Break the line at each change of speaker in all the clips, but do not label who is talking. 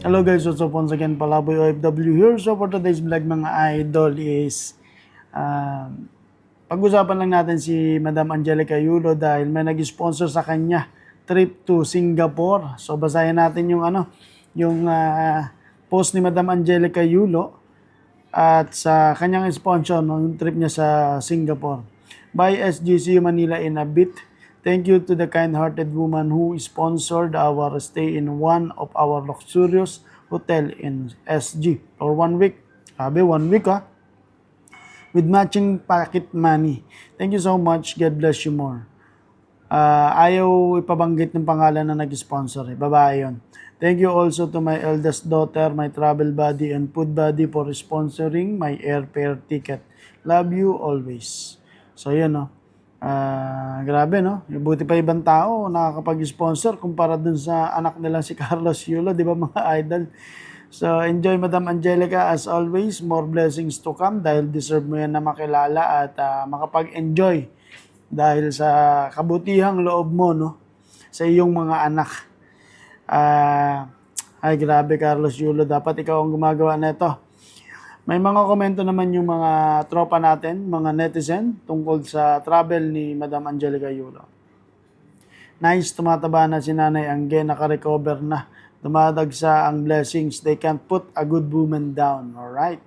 Hello guys, what's up once again, Palaboy OFW here. So for today's vlog mga idol is pag-usapan lang natin si Madam Angelica Yulo dahil may nag-sponsor sa kanya trip to Singapore. So basahin natin yung post ni Madam Angelica Yulo at sa kanyang sponsor yung trip niya sa Singapore. By SGC Manila in a bit. Thank you to the kind-hearted woman who sponsored our stay in one of our luxurious hotel in SG for 1 week. Sabi, 1 week with matching pocket money. Thank you so much. God bless you more. Ayaw ipabanggit ng pangalan na nag-sponsor. Babae yun. Thank you also to my eldest daughter, my travel buddy, and food buddy for sponsoring my airfare ticket. Love you always. So, yun, no? Grabe, no? Buti pa ibang tao nakakapag-sponsor kumpara dun sa anak nila si Carlos Yulo, di ba mga idol? So, enjoy Madam Angelica as always. More blessings to come dahil deserve mo yan na makilala at makapag-enjoy dahil sa kabutihang loob mo, no? Sa iyong mga anak. Ay, grabe Carlos Yulo. Dapat ikaw ang gumagawa nito. May mga komento naman yung mga tropa natin, mga netizen, tungkol sa travel ni Madam Angelica Yulo. Nice, tumataba na si Nanay Angge, naka-recover na. Dumadagsa ang blessings. They can't put a good woman down. Alright?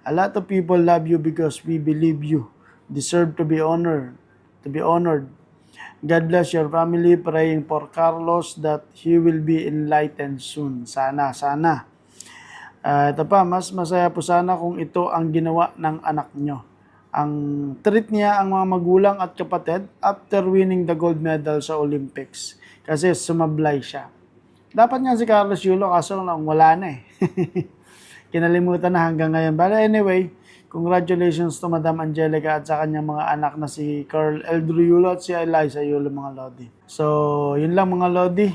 A lot of people love you because we believe you deserve to be honored. God bless your family. Praying for Carlos that he will be enlightened soon. Sana. Ito pa, mas masaya po sana kung ito ang ginawa ng anak nyo. Ang treat niya ang mga magulang at kapatid after winning the gold medal sa Olympics. Kasi sumablay siya. Dapat nga si Carlos Yulo kaso lang wala na eh. Kinalimutan na hanggang ngayon. But anyway, congratulations to Madam Angelica at sa kanyang mga anak na si Carl Eldro Yulo at si Eliza Yulo mga Lodi. So, yun lang mga Lodi.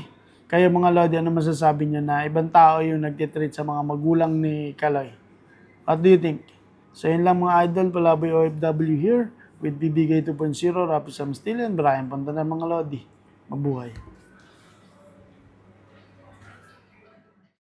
Kayo mga Lodi, ano masasabi nyo na ibang tao yung nagtitreat sa mga magulang ni Kaloy? What do you think? So yun lang mga idol, Palaboy OFW here with BBK 2.0, Rapi Sam Still and Brian Pantanan mga Lodi. Mabuhay!